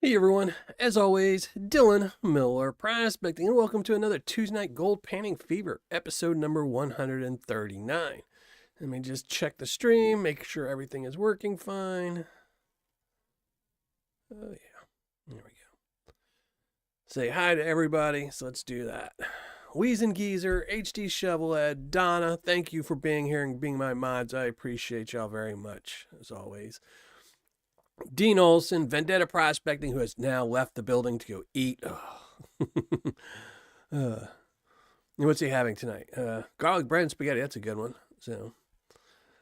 Hey everyone, as always, Dylan Miller Prospecting, and welcome to another Tuesday Night Gold Panning Fever, episode number 139. Let me just check the stream, make sure everything is working fine. Oh yeah, there we go. Say hi to everybody, so let's do that. Weezen Geezer, HD Shovelhead, Donna, thank you for being here and being my mods. I appreciate y'all very much, as always. Dean Olson, Vendetta Prospecting, who has now left the building to go eat. What's he having tonight? Garlic bread and spaghetti. That's a good one. So,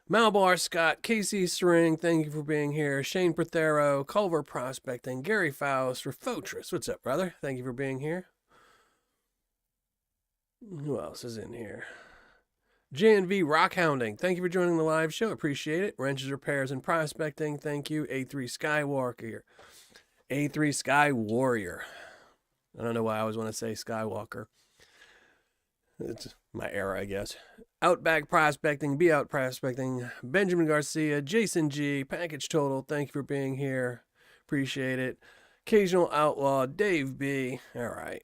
Malbar Scott, Casey Sring, thank you for being here. Shane Prothero, Culver Prospecting, Gary Faust, Refotris. What's up, brother? Thank you for being here. Who else is in here? JNV Rockhounding, thank you for joining the live show. Appreciate it. Wrenches, Repairs, and Prospecting, thank you. A3 Skywalker. A3 Sky Warrior. I don't know why I always want to say Skywalker. It's my era, I guess. Outback Prospecting, Be Out Prospecting, Benjamin Garcia, Jason G, Package Total, thank you for being here. Appreciate it. Occasional Outlaw, Dave B. All right.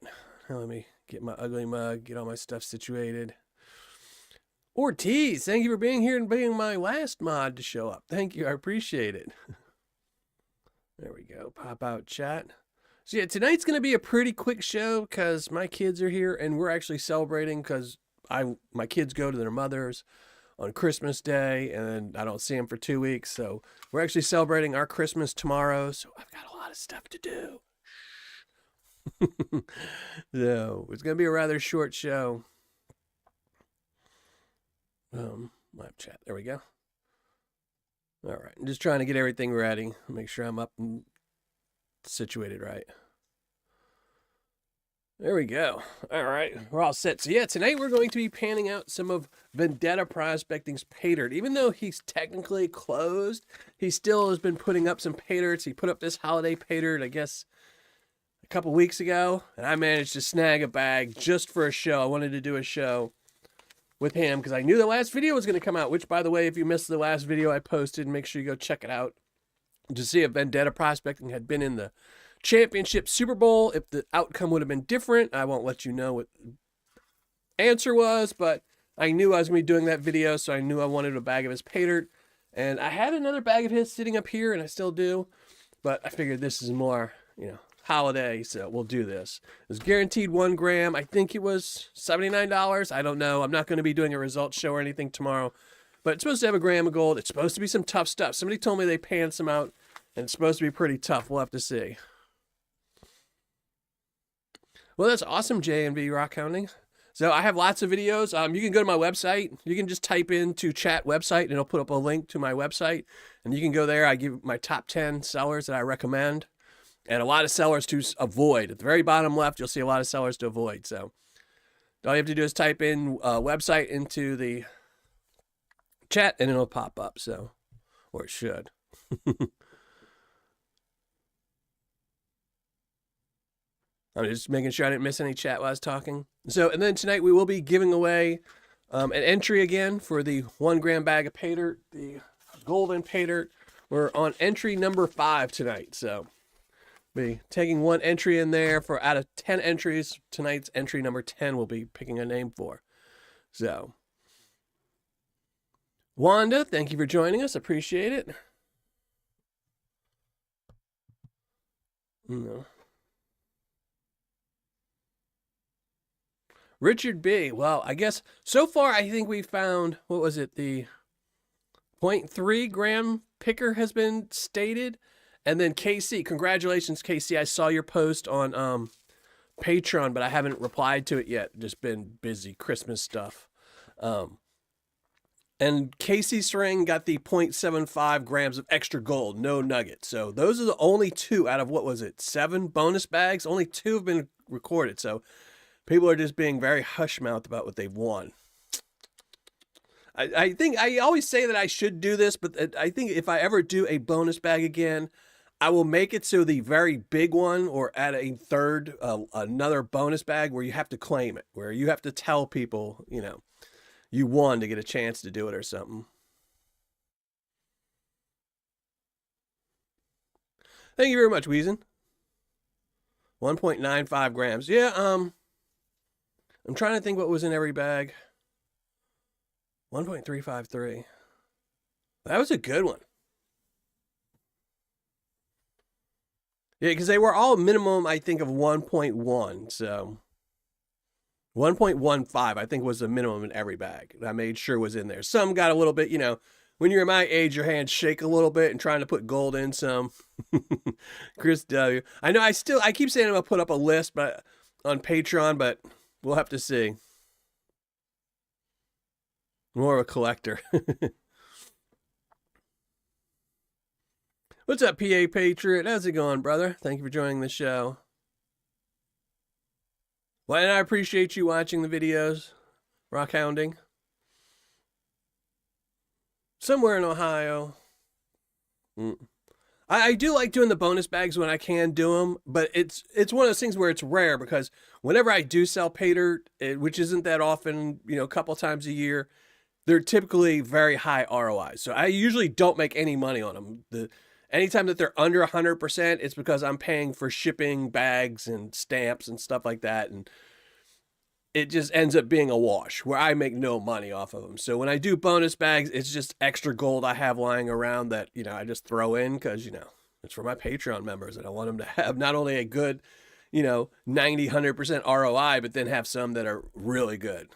Now let me get my ugly mug, get all my stuff situated. Ortiz, thank you for being here and being my last mod to show up. Thank you, I appreciate it. There we go, pop out chat. So yeah, tonight's going to be a pretty quick show because my kids are here and we're actually celebrating because my kids go to their mothers on Christmas Day and I don't see them for 2 weeks. So we're actually celebrating our Christmas tomorrow. So I've got a lot of stuff to do. So it's going to be a rather short show. Live chat. There we go. All right. I'm just trying to get everything ready. Make sure I'm up and situated right. There we go. All right. We're all set. So yeah, tonight we're going to be panning out some of Vendetta Prospecting's Paydirt. Even though he's technically closed, he still has been putting up some Paydirts. He put up this holiday Paydirt, I guess, a couple weeks ago. And I managed to snag a bag just for a show. I wanted to do a show with him because I knew the last video was going to come out, which, by the way, if you missed the last video I posted, make sure you go check it out to see if Vendetta Prospecting had been in the championship Super Bowl. If the outcome would have been different, I won't let you know what the answer was, but I knew I was going to be doing that video, so I knew I wanted a bag of his Paydirt, and I had another bag of his sitting up here, and I still do, but I figured this is more, holiday, so we'll do this. It's guaranteed 1 gram. I think it was $79. I don't know. I'm not going to be doing a results show or anything tomorrow, but it's supposed to have 1 gram of gold. It's supposed to be some tough stuff. Somebody told me they panned some out, and it's supposed to be pretty tough. We'll have to see. Well, that's awesome, J&V Rockhounding. So I have lots of videos. You can go to my website. You can just type into chat website, and it'll put up a link to my website, and you can go there. I give my top 10 sellers that I recommend. And a lot of sellers to avoid. At the very bottom left, you'll see a lot of sellers to avoid. So all you have to do is type in website into the chat and it'll pop up. So, or it should. I'm just making sure I didn't miss any chat while I was talking. So, and then tonight we will be giving away an entry again for the 1 gram bag of Paydirt, the golden Paydirt. We're on entry number 5 tonight. So be taking 1 entry in there for out of 10 entries. Tonight's entry number 10 we'll be picking a name for. So, Wanda, thank you for joining us. Appreciate it. No. Richard B. Well, I guess so far I think we found, what was it? The 0.3 gram picker has been stated. And then KC, congratulations, KC. I saw your post on Patreon, but I haven't replied to it yet. Just been busy, Christmas stuff. And KC String got the 0.75 grams of extra gold, no nugget. So those are the only 2 out of, what was it, 7 bonus bags? Only 2 have been recorded. So people are just being very hush-mouthed about what they've won. I think I always say that I should do this, but I think if I ever do a bonus bag again, I will make it so the very big one, or add a third, another bonus bag where you have to claim it, where you have to tell people, you won to get a chance to do it or something. Thank you very much, Weezen. 1.95 grams. Yeah, I'm trying to think what was in every bag. 1.353. That was a good one. Yeah, because they were all minimum, I think, of 1.1. So 1.15, I think, was the minimum in every bag. I made sure was in there. Some got a little bit, when you're my age, your hands shake a little bit and trying to put gold in some. Chris W. I know I keep saying I'm going to put up a list but on Patreon, but we'll have to see. More of a collector. What's up, PA Patriot? How's it going, brother? Thank you for joining the show. Well, and I appreciate you watching the videos. Rock hounding. Somewhere in Ohio. I do like doing the bonus bags when I can do them, but it's one of those things where it's rare because whenever I do sell Paydirt, which isn't that often, a couple times a year, they're typically very high ROI. So I usually don't make any money on them. Anytime that they're under 100%, it's because I'm paying for shipping, bags, and stamps and stuff like that. And it just ends up being a wash where I make no money off of them. So when I do bonus bags, it's just extra gold I have lying around that, I just throw in because, it's for my Patreon members and I want them to have not only a good, 90, 100% ROI, but then have some that are really good,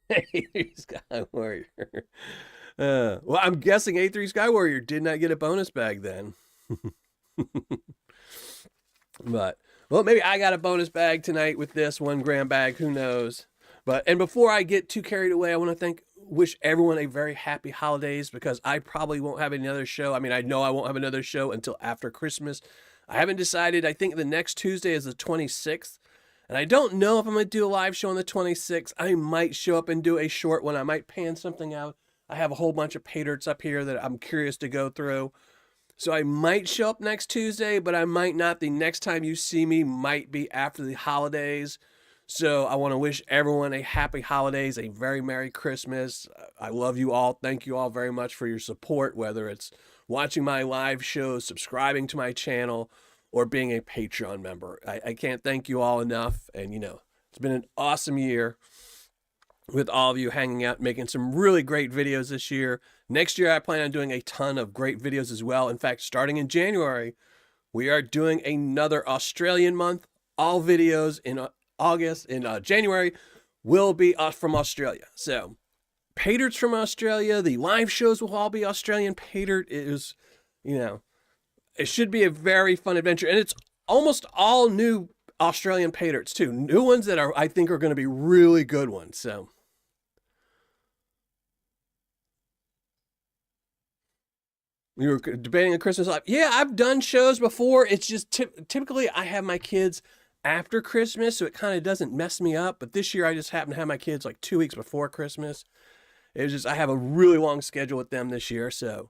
A3 Sky Warrior. Well, I'm guessing A3 Sky Warrior did not get a bonus bag then. But, well, maybe I got a bonus bag tonight with this 1 gram bag. Who knows? And before I get too carried away, I want to wish everyone a very happy holidays because I probably won't have another show. I mean, I know I won't have another show until after Christmas. I haven't decided. I think the next Tuesday is the 26th. And I don't know if I'm going to do a live show on the 26th. I might show up and do a short one. I might pan something out. I have a whole bunch of Paydirts up here that I'm curious to go through. So I might show up next Tuesday, but I might not. The next time you see me might be after the holidays. So I want to wish everyone a happy holidays, a very Merry Christmas. I love you all. Thank you all very much for your support, whether it's watching my live shows, subscribing to my channel, or being a Patreon member. I can't thank you all enough. And, it's been an awesome year with all of you hanging out, making some really great videos this year. Next year, I plan on doing a ton of great videos as well. In fact, starting in January, we are doing another Australian month. All videos in January will be from Australia. So Paydirt's from Australia. The live shows will all be Australian. Paydirt is, it should be a very fun adventure. And it's almost all new Australian Paydirts too. New ones that I think are going to be really good ones. So we were debating a Christmas live. Yeah, I've done shows before. It's just typically I have my kids after Christmas, so it kind of doesn't mess me up. But this year I just happened to have my kids like 2 weeks before Christmas. It was just I have a really long schedule with them this year, so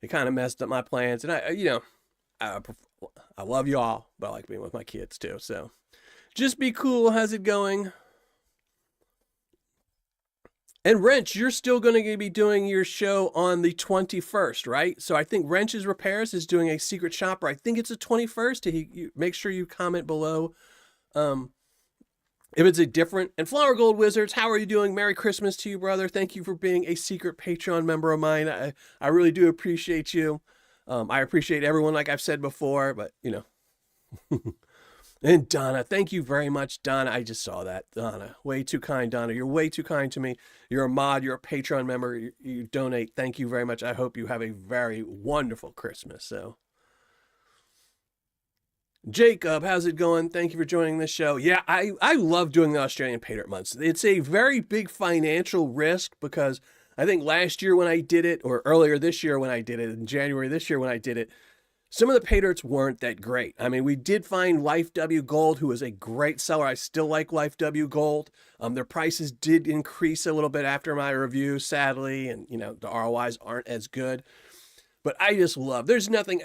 it kind of messed up my plans. And I love you all, but I like being with my kids too. So just be cool. How's it going? And Wrench, you're still going to be doing your show on the 21st, right? So I think Wrench's Repairs is doing a secret shopper. I think it's the 21st. Make sure you comment below if it's a different. And Flower Gold Wizards, how are you doing? Merry Christmas to you, brother. Thank you for being a secret Patreon member of mine. I really do appreciate you. I appreciate everyone, like I've said before, but, And Donna, thank you very much, Donna. I just saw that. Donna, way too kind, Donna. You're way too kind to me. You're a mod. You're a Patreon member. You donate. Thank you very much. I hope you have a very wonderful Christmas. So, Jacob, how's it going? Thank you for joining this show. Yeah, I love doing the Australian Paydirt months. It's a very big financial risk because I think last year when I did it, or earlier this year when I did it, in January this year when I did it, some of the Paydirts weren't that great. I mean, we did find Life W Gold, who is a great seller. I still like Life W Gold. Their prices did increase a little bit after my review, sadly, and, the ROIs aren't as good. But I just love, there's nothing,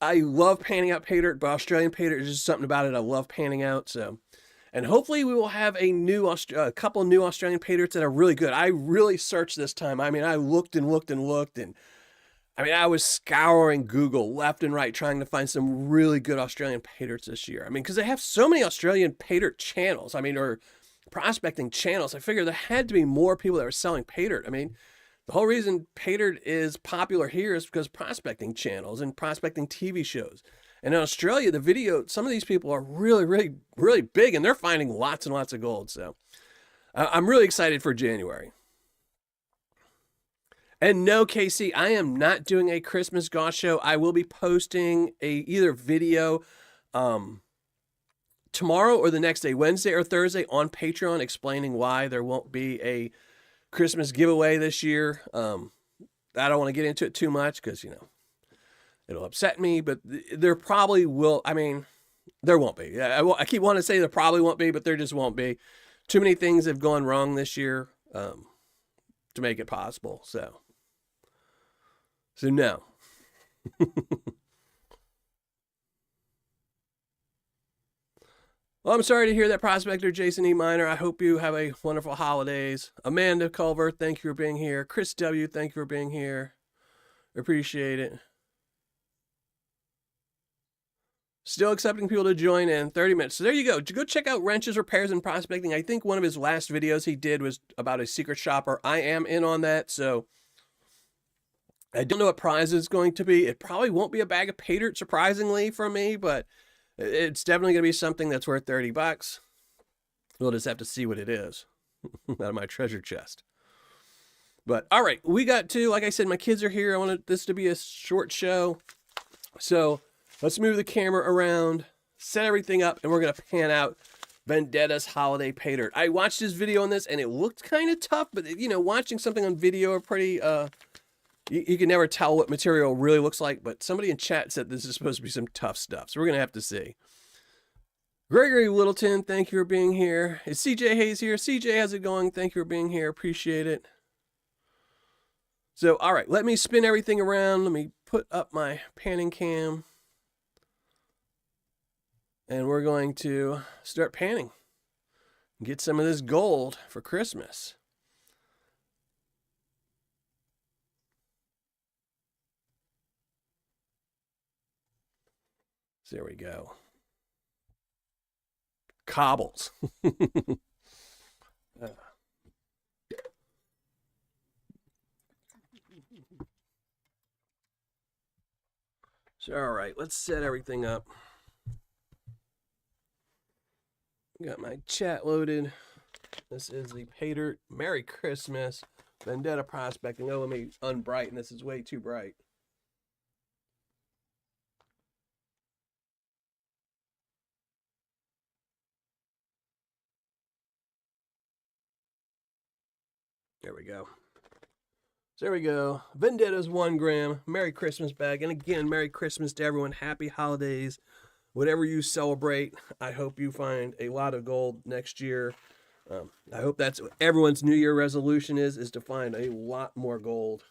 I love panning out Paydirt, but Australian Paydirt, there's just something about it I love panning out, so. And hopefully we will have a couple new Australian Paydirts that are really good. I really searched this time. I mean, I looked and looked and looked, and I mean, I was scouring Google left and right trying to find some really good Australian paydirts this year. I mean, because they have so many Australian paydirt channels. I mean, or prospecting channels. I figured there had to be more people that were selling paydirt. I mean, the whole reason paydirt is popular here is because prospecting channels and prospecting TV shows. And in Australia, the video, some of these people are really, really, really big, and they're finding lots and lots of gold. So I'm really excited for January. And no, Casey, I am not doing a Christmas Goss show. I will be posting either video tomorrow or the next day, Wednesday or Thursday, on Patreon, explaining why there won't be a Christmas giveaway this year. I don't want to get into it too much because, you know, it'll upset me, but there probably will. I mean, there won't be. I keep wanting to say there probably won't be, but there just won't be. Too many things have gone wrong this year to make it possible. So no. Well, I'm sorry to hear that, Prospector Jason E. Minor. I hope you have a wonderful holidays. Amanda Culver, thank you for being here. Chris W., thank you for being here. Appreciate it. Still accepting people to join in 30 minutes. So there you go. Go check out Wrenches, Repairs, and Prospecting. I think one of his last videos he did was about a secret shopper. I am in on that, so I don't know what prize it's going to be. It probably won't be a bag of paydirt, surprisingly, for me, but it's definitely going to be something that's worth $30. We'll just have to see what it is out of my treasure chest. But, all right, we got to, like I said, my kids are here. I wanted this to be a short show. So let's move the camera around, set everything up, and we're going to pan out Vendetta's Holiday Paydirt. I watched his video on this, and it looked kind of tough, but, you know, watching something on video are pretty, you can never tell what material really looks like, but somebody in chat said this is supposed to be some tough stuff, so we're going to have to see. Gregory Littleton, thank you for being here. Is CJ Hayes here? CJ, how's it going? Thank you for being here. Appreciate it. So, all right, let me spin everything around. Let me put up my panning cam. And we're going to start panning. Get some of this gold for Christmas. So there we go. Cobbles. So, all right, let's set everything up. Got my chat loaded. This is the Paydirt Merry Christmas Vendetta Prospecting. Oh, let me unbrighten. This is way too bright. There we go. So there we go. Vendetta's 1 gram. Merry Christmas bag. And again, Merry Christmas to everyone. Happy holidays. Whatever you celebrate, I hope you find a lot of gold next year. I hope that's what everyone's New Year resolution is to find a lot more gold.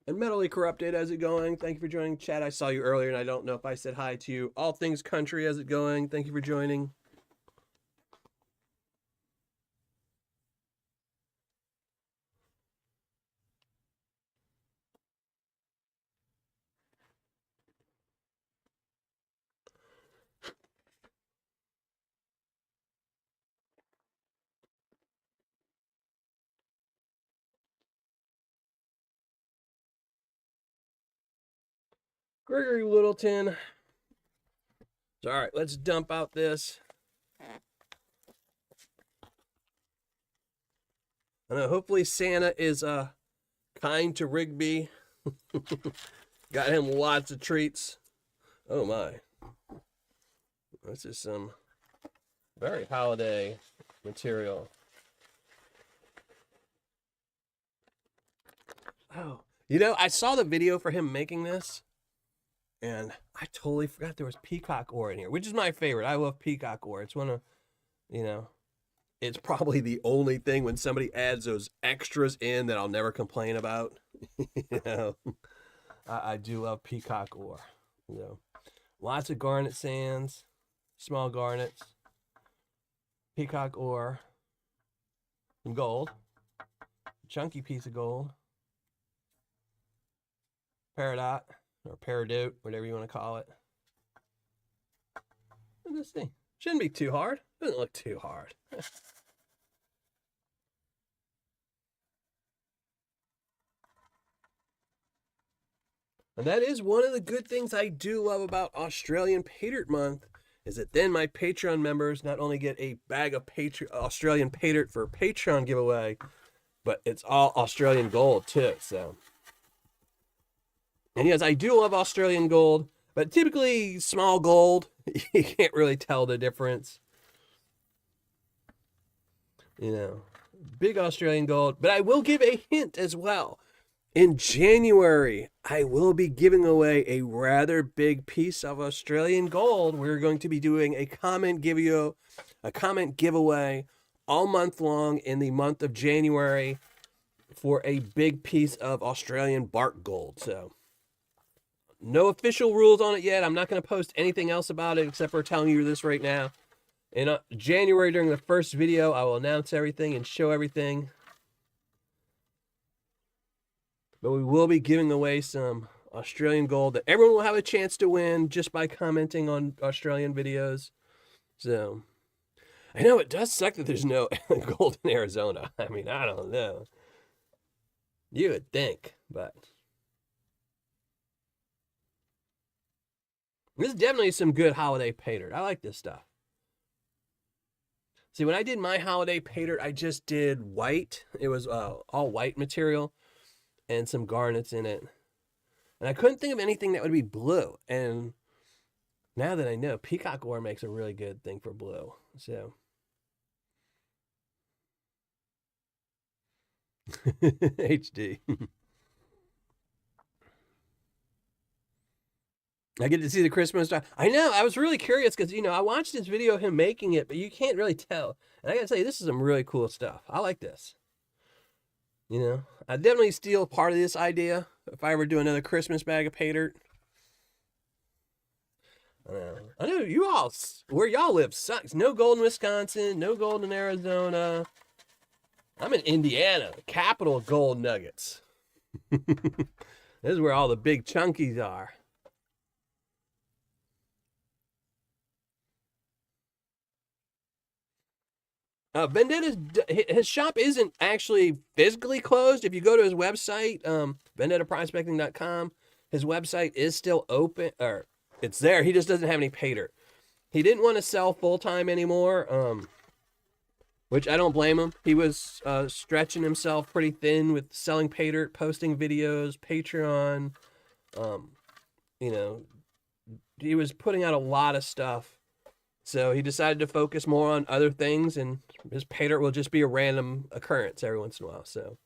And Mentally Corrupted, how's it going? Thank you for joining. Chat, I saw you earlier, and I don't know if I said hi to you. All Things Country, how's it going? Thank you for joining. Gregory Littleton. So, all right, let's dump out this. I know, hopefully Santa is kind to Rigby. Got him lots of treats. Oh my. This is some very holiday material. Oh, you know, I saw the video for him making this, and I totally forgot there was peacock ore in here, which is my favorite. I love peacock ore. It's one of, you know, it's probably the only thing when somebody adds those extras in that I'll never complain about. You know, I do love peacock ore. You know, Lots of garnet sands, small garnets, peacock ore, some gold, chunky piece of gold, peridot or Paydirt, whatever you want to call it. And this thing shouldn't be too hard. Doesn't look too hard. And that is one of the good things I do love about Australian Paydirt Month, is that then my Patreon members not only get a bag of Australian Paydirt for a Patreon giveaway, but it's all Australian gold too. So, and yes, I do love Australian gold, but typically small gold, you can't really tell the difference. You know, big Australian gold, but I will give a hint as well. In January, I will be giving away a rather big piece of Australian gold. We're going to be doing a comment giveaway all month long in the month of January for a big piece of Australian bark gold. So, no official rules on it yet. I'm not going to post anything else about it except for telling you this right now. In January, during the first video, I will announce everything and show everything. But we will be giving away some Australian gold that everyone will have a chance to win just by commenting on Australian videos. So, I know it does suck that there's no gold in Arizona. I mean, I don't know. You would think, but this is definitely some good holiday Paydirt. I like this stuff. See, when I did my holiday Paydirt, I just did white. It was all white material and some garnets in it. And I couldn't think of anything that would be blue. And now that I know, peacock ore makes a really good thing for blue. So, HD. I get to see the Christmas star. I know, I was really curious because, you know, I watched this video of him making it, but you can't really tell. And I gotta say, this is some really cool stuff. I like this. You know, I'd definitely steal part of this idea if I ever do another Christmas bag of Paydirt. I know you all, where y'all live sucks. No gold in Wisconsin, no gold in Arizona. I'm in Indiana, the capital of gold nuggets. This is where all the big chunkies are. Vendetta's, his shop isn't actually physically closed. If you go to his website, vendettaprospecting.com, his website is still open, or it's there. He just doesn't have any Paydirt. He didn't want to sell full-time anymore, which I don't blame him. He was stretching himself pretty thin with selling Paydirt, posting videos, Patreon. You know, he was putting out a lot of stuff. So he decided to focus more on other things, and his Paydirt will just be a random occurrence every once in a while. So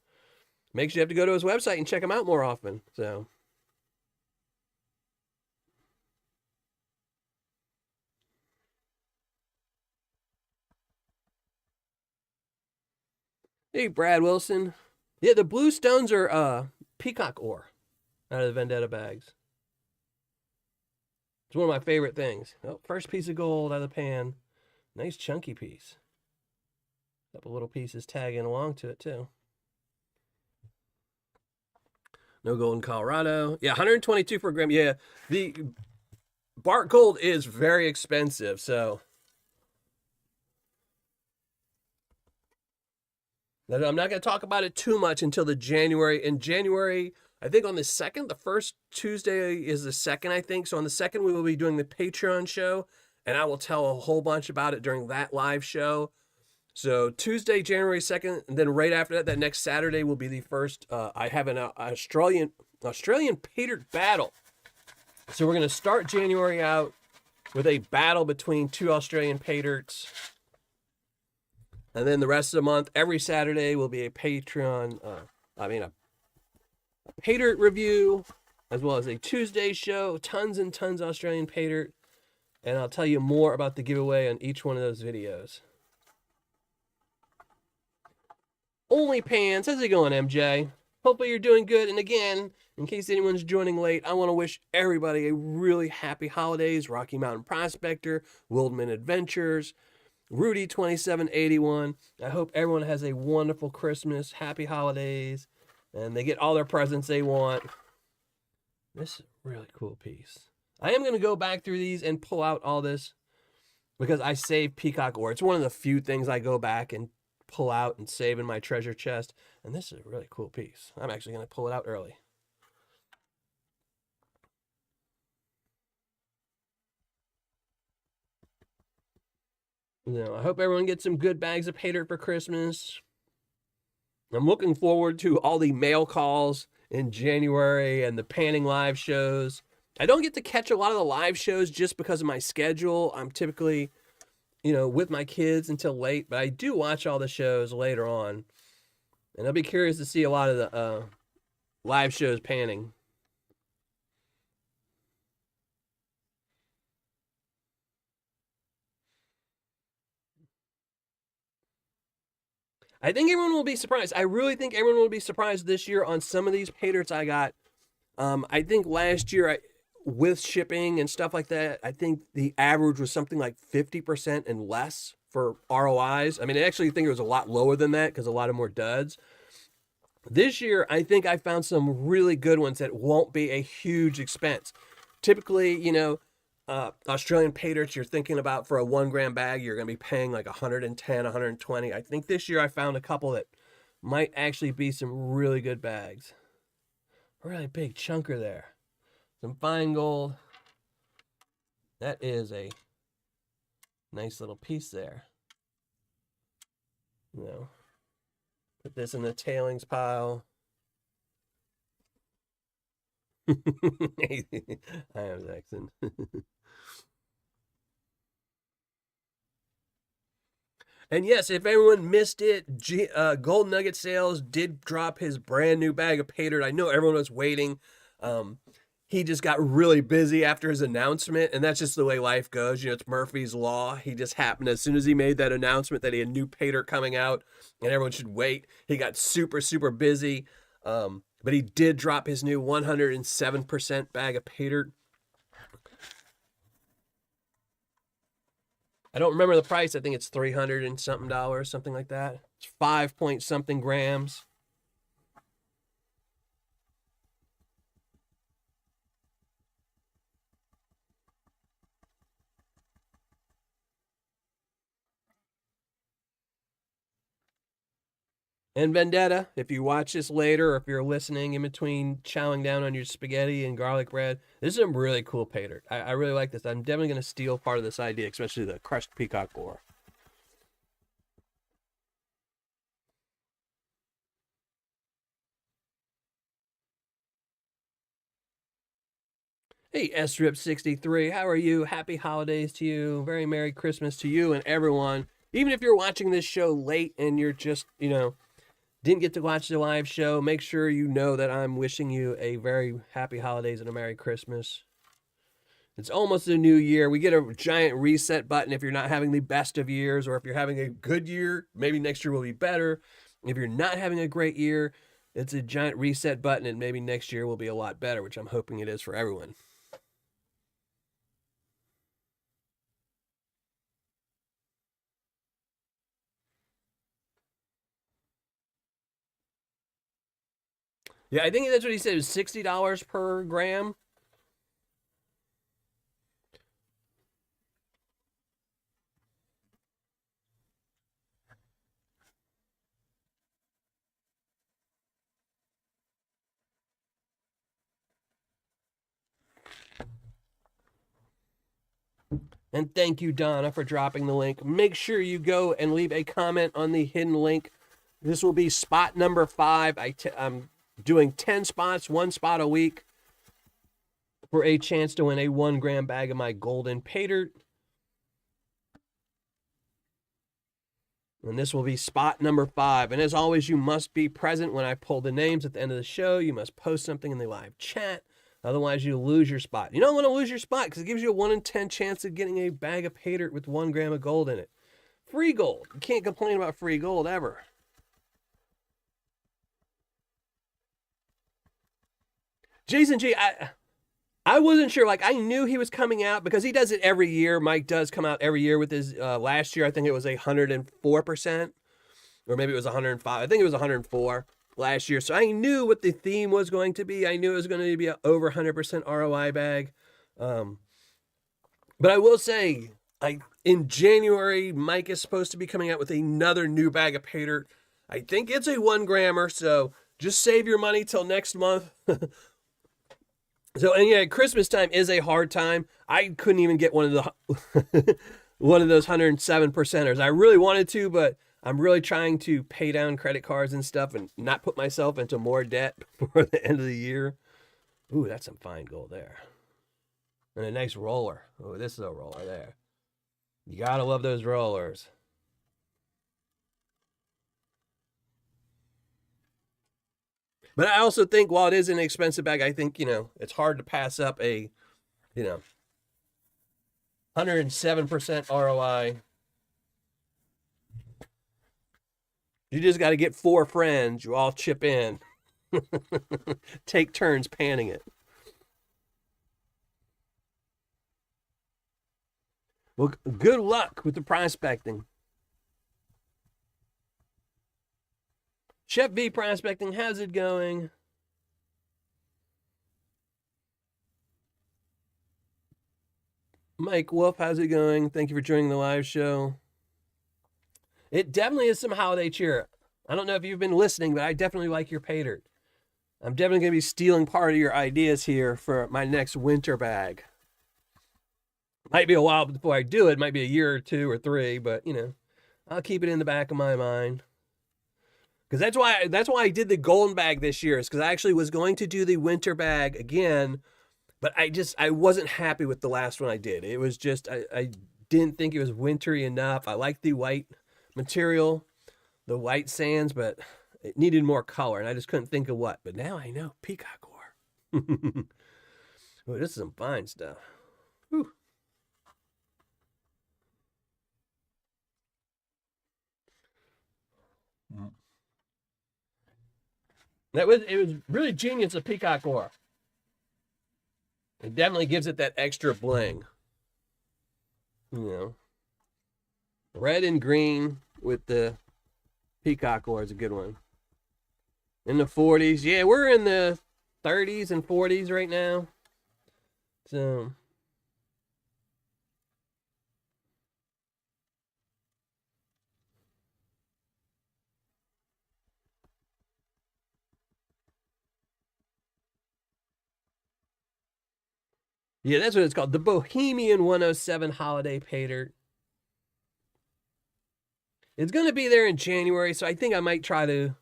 make sure you have to go to his website and check him out more often. So, hey, Brad Wilson. Yeah, the blue stones are peacock ore out of the Vendetta bags. It's one of my favorite things. Oh, first piece of gold out of the pan. Nice chunky piece. A couple little pieces tagging along to it too. No gold in Colorado. Yeah, 122 per gram. Yeah, the bark gold is very expensive, so I'm not going to talk about it too much until the January. In January, I think on the 2nd, the first Tuesday is the 2nd, I think. So on the 2nd, we will be doing the Patreon show, and I will tell a whole bunch about it during that live show. So Tuesday, January 2nd, and then right after that, that next Saturday will be the first, I have an Australian Paydirt battle. So we're going to start January out with a battle between two Australian Paydirts. And then the rest of the month, every Saturday will be a Patreon, a Paydirt review, as well as a Tuesday show, tons and tons of Australian Paydirt, and I'll tell you more about the giveaway on each one of those videos. Only Pants, how's it going, MJ? Hopefully you're doing good. And again, in case anyone's joining late, I want to wish everybody a really happy holidays. Rocky Mountain Prospector, Wildman Adventures, Rudy 2781. I hope everyone has a wonderful Christmas, happy holidays, and they get all their presents they want. This is a really cool piece. I am going to go back through these and pull out all this because I save peacock ore. It's one of the few things I go back and pull out and save in my treasure chest. And this is a really cool piece. I'm actually going to pull it out early. I hope everyone gets some good bags of Paydirt for Christmas. I'm looking forward to all the mail calls in January and the panning live shows. I don't get to catch a lot of the live shows just because of my schedule. I'm typically, with my kids until late, but I do watch all the shows later on. And I'll be curious to see a lot of the live shows panning. I think everyone will be surprised. I really think everyone will be surprised this year on some of these Paydirts I got. I think last year, with shipping and stuff like that, I think the average was something like 50% and less for ROIs. I mean, I actually think it was a lot lower than that because a lot of more duds. This year, I think I found some really good ones that won't be a huge expense. Typically, Australian Paydirts you're thinking about for a 1 gram bag, you're going to be paying like 110, 120. I think this year I found a couple that might actually be some really good bags. A really big chunker there. Some fine gold. That is a nice little piece there. Put this in the tailings pile. I am Jackson. And yes, if everyone missed it, Gold Nugget Sales did drop his brand new bag of Paydirt. I know everyone was waiting. He just got really busy after his announcement, and that's just the way life goes. It's Murphy's Law. He just happened, as soon as he made that announcement that he had new Paydirt coming out and everyone should wait, he got super, super busy. But he did drop his new 107% bag of Paydirt. I don't remember the price. I think it's $300 and something dollars, something like that. It's 5 point something grams. And Vendetta, if you watch this later or if you're listening in between chowing down on your spaghetti and garlic bread, this is a really cool Paydirt. I really like this. I'm definitely going to steal part of this idea, especially the crushed peacock ore. Hey, SRIP63, how are you? Happy holidays to you. Very Merry Christmas to you and everyone. Even if you're watching this show late and you're just, didn't get to watch the live show, make sure you know that I'm wishing you a very happy holidays and a Merry Christmas. It's almost a new year. We get a giant reset button if you're not having the best of years, or if you're having a good year, maybe next year will be better. If you're not having a great year, it's a giant reset button, and maybe next year will be a lot better, which I'm hoping it is for everyone. Yeah, I think that's what he said. It was $60 per gram. And thank you, Donna, for dropping the link. Make sure you go and leave a comment on the hidden link. This will be spot number 5. I'm doing 10 spots, 1 spot a week, for a chance to win a 1 gram bag of my golden Paydirt. And this will be spot number 5. And as always, you must be present when I pull the names at the end of the show. You must post something in the live chat. Otherwise, you lose your spot. You don't want to lose your spot because it gives you a 1 in 10 chance of getting a bag of Paydirt with 1 gram of gold in it. Free gold. You can't complain about free gold ever. Jason G, I wasn't sure. Like, I knew he was coming out because he does it every year. Mike does come out every year with his, last year, I think it was 104%, or maybe it was 105. I think it was 104 last year. So I knew what the theme was going to be. I knew it was going to be an over 100% ROI bag. But I will say, in January, Mike is supposed to be coming out with another new bag of Paydirt. I think it's a 1 grammer, so just save your money till next month. So, and yeah, Christmas time is a hard time. I couldn't even get one of the one of those 107%ers. I really wanted to, but I'm really trying to pay down credit cards and stuff and not put myself into more debt before the end of the year. Ooh, that's some fine gold there. And a nice roller. Oh, this is a roller there. You gotta love those rollers. But I also think while it is an expensive bag, I think, it's hard to pass up a, 107% ROI. You just got to get 4 friends. You all chip in. Take turns panning it. Well, good luck with the prospecting. Chef V Prospecting, how's it going? Mike Wolf, how's it going? Thank you for joining the live show. It definitely is some holiday cheer. I don't know if you've been listening, but I definitely like your Paydirt. I'm definitely going to be stealing part of your ideas here for my next winter bag. Might be a while before I do it. Might be a year or 2 or 3, but, I'll keep it in the back of my mind. Because that's why I did the golden bag this year, is because I actually was going to do the winter bag again, but I wasn't happy with the last one I did. It was just, I didn't think it was wintry enough. I liked the white material, the white sands, but it needed more color, and I just couldn't think of what. But now I know, peacock ore. Oh, this is some fine stuff. Whew. It was really genius of peacock ore. It definitely gives it that extra bling. Red and green with the peacock ore is a good one. In the 40s. Yeah, we're in the 30s and 40s right now. So yeah, that's what it's called. The Bohemian 107 Holiday Paydirt. It's going to be there in January, so I think I might try to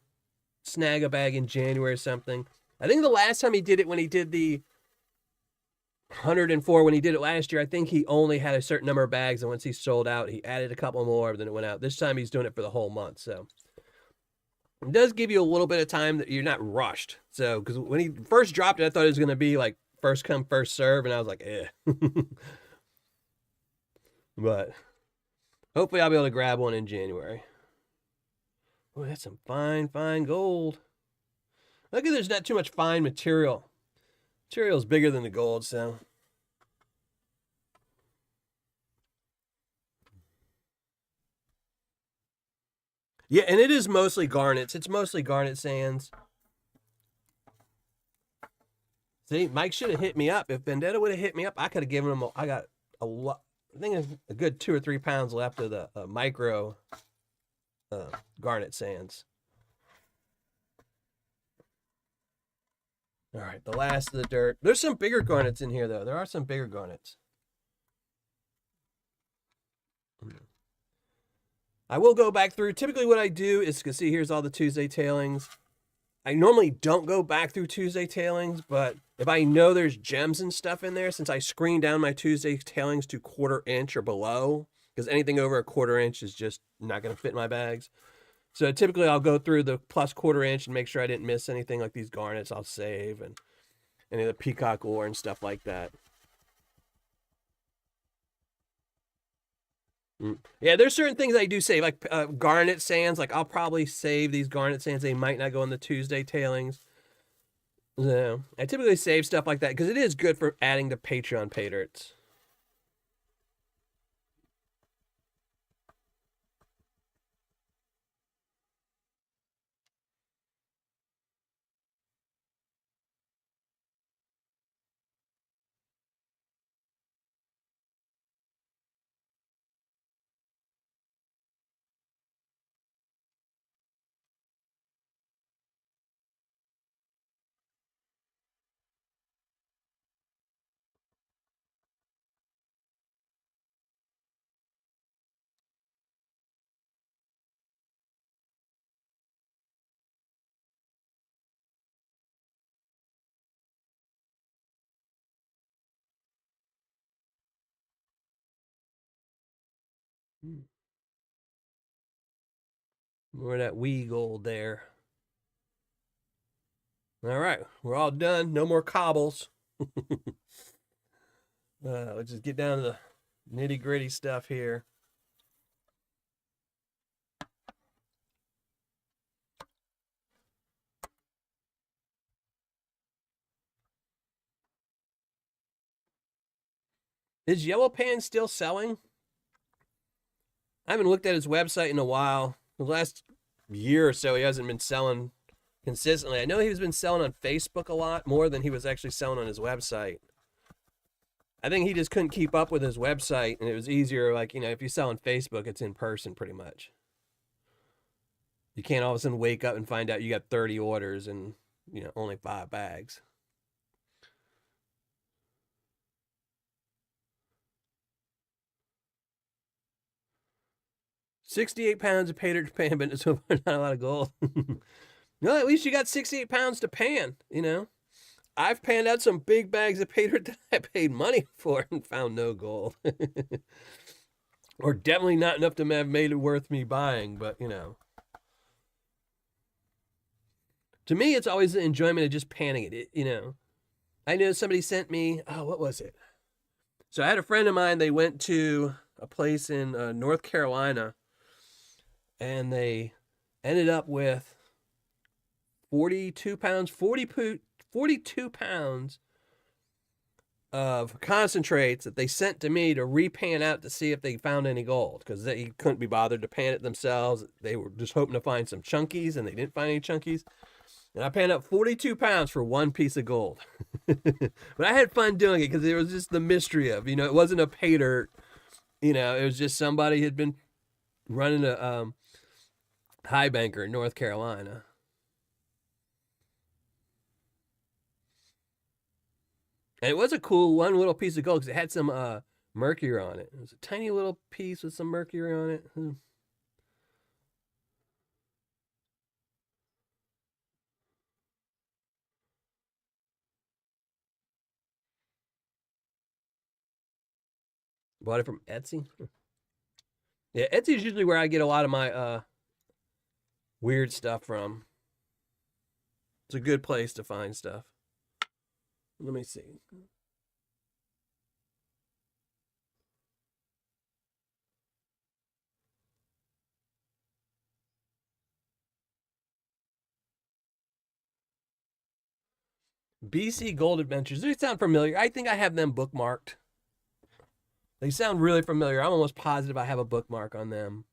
snag a bag in January or something. I think the last time he did it, when he did the 104, when he did it last year, I think he only had a certain number of bags, and once he sold out, he added a couple more, but then it went out. This time he's doing it for the whole month, so it does give you a little bit of time that you're not rushed. So, because when he first dropped it, I thought it was going to be like first come, first serve, and I was like, eh. But hopefully I'll be able to grab one in January. Oh, that's some fine, fine gold. Look at, there's not too much fine material. Material's bigger than the gold, so. Yeah, and it is mostly garnets. It's mostly garnet sands. See, Mike should have hit me up. If Vendetta would have hit me up, I could have given him, I got a lot, I think a good 2 or 3 pounds left of the micro garnet sands. All right, the last of the dirt. There's some bigger garnets in here, though. There are some bigger garnets. I will go back through. Typically what I do is, you can see here's all the Tuesday tailings. I normally don't go back through Tuesday tailings, but if I know there's gems and stuff in there, since I screen down my Tuesday tailings to 1/4 inch or below, because anything over a 1/4 inch is just not going to fit in my bags. So typically I'll go through the plus 1/4 inch and make sure I didn't miss anything, like these garnets I'll save, and any of the peacock ore and stuff like that. Yeah, there's certain things I do save, like garnet sands. Like, I'll probably save these garnet sands. They might not go in the Tuesday tailings. So I typically save stuff like that because it is good for adding to Patreon Paydirts. More of that wee gold there. All right, we're all done. No more cobbles. Let's just get down to the nitty gritty stuff here. Is Yellow Pan still selling? I haven't looked at his website in a while. The last year or so, he hasn't been selling consistently. I know he's been selling on Facebook a lot more than he was actually selling on his website. I think he just couldn't keep up with his website, and it was easier, like, if you sell on Facebook, it's in person pretty much. You can't all of a sudden wake up and find out you got 30 orders and, only 5 bags. £68 of Paydirt pan, but it's not a lot of gold. No, at least you got 68 pounds to pan, I've panned out some big bags of Paydirt that I paid money for and found no gold. Or definitely not enough to have made it worth me buying, but to me, it's always the enjoyment of just panning it. I know somebody sent me, what was it? So I had a friend of mine, they went to a place in North Carolina, and they ended up with 42 pounds of concentrates that they sent to me to repan out to see if they found any gold, because they couldn't be bothered to pan it themselves. They were just hoping to find some chunkies, and they didn't find any chunkies. And I panned up 42 pounds for one piece of gold. But I had fun doing it because it was just the mystery of, it wasn't a Paydirt. It was just somebody had been running a high banker in North Carolina. And it was a cool one little piece of gold because it had some mercury on it. It was a tiny little piece with some mercury on it. Bought it from Etsy. Yeah, Etsy is usually where I get a lot of my weird stuff from. It's a good place to find stuff. Let me see. BC Gold Adventures. They sound familiar. I think I have them bookmarked. They sound really familiar. I'm almost positive I have a bookmark on them.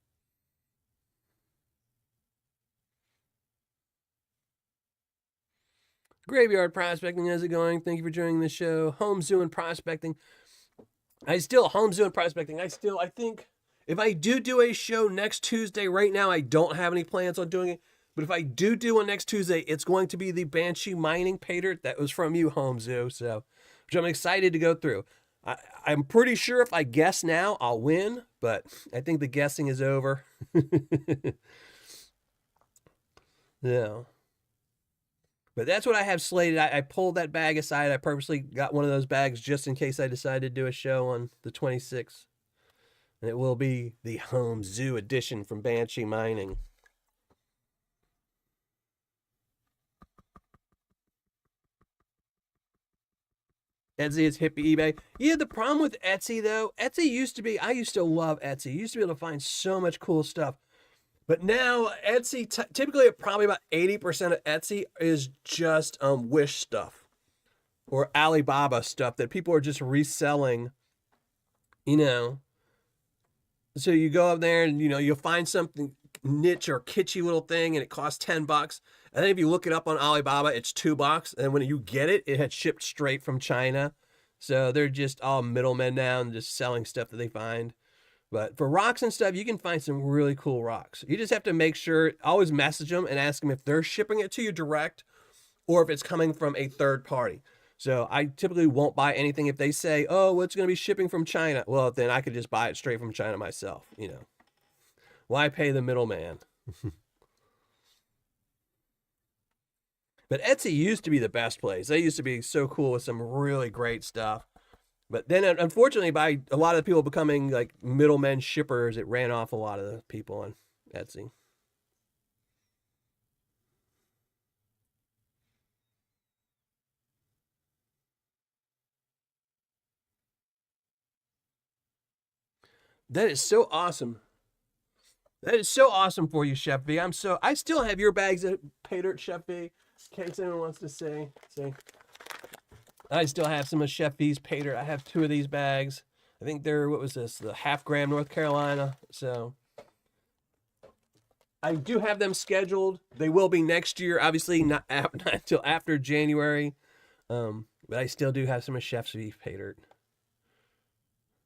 Graveyard Prospecting, how's it going? Thank you for joining the show. Home Zoo and Prospecting. Home Zoo and Prospecting. I think if I do a show next Tuesday, right now I don't have any plans on doing it. But if I do one next Tuesday, it's going to be the Banshee Mining Paydirt that was from you, Home Zoo. So, which I'm excited to go through. I'm pretty sure if I guess now, I'll win, but I think the guessing is over. Yeah. But that's what I have slated. I pulled that bag aside. I purposely got one of those bags just in case I decided to do a show on the 26th. And it will be the Home Zoo edition from Banshee Mining. Etsy is hippie eBay. Yeah, the problem with Etsy, though, I used to love Etsy. You used to be able to find so much cool stuff. But now Etsy, typically probably about 80% of Etsy is just Wish stuff or Alibaba stuff that people are just reselling, you know. So you go up there and, you'll find something niche or kitschy little thing and it costs $10. And then if you look it up on Alibaba, it's $2. And when you get it, it had shipped straight from China. So they're just all middlemen now and just selling stuff that they find. But for rocks and stuff, you can find some really cool rocks. You just have to make sure, always message them and ask them if they're shipping it to you direct or if it's coming from a third party. So I typically won't buy anything if they say, oh, well, it's going to be shipping from China. Well, then I could just buy it straight from China myself, Why pay the middleman? But Etsy used to be the best place. They used to be so cool with some really great stuff. But then, unfortunately, by a lot of people becoming like middlemen shippers, it ran off a lot of the people on Etsy. That is so awesome. That is so awesome for you, Chef V. I still have your bags at Paydirt, Chef V. In case anyone wants to say. I still have some of Chef V's Paydirt. I have 2 of these bags. I think they're, what was this? The half gram North Carolina. So I do have them scheduled. They will be next year. Obviously not until after January. But I still do have some of Chef V's Paydirt.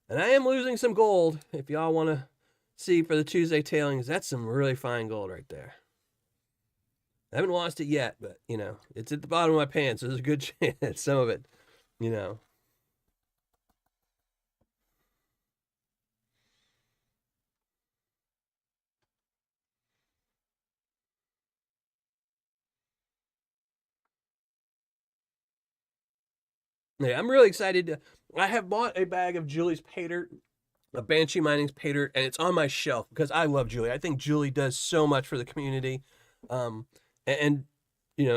And I am losing some gold. If y'all want to see for the Tuesday tailings, that's some really fine gold right there. I haven't lost it yet, but, it's at the bottom of my pants, so there's a good chance, some of it, Yeah, I'm really excited. I have bought a bag of Julie's Paydirt, a Banshee Mining's Paydirt, and it's on my shelf because I love Julie. I think Julie does so much for the community. And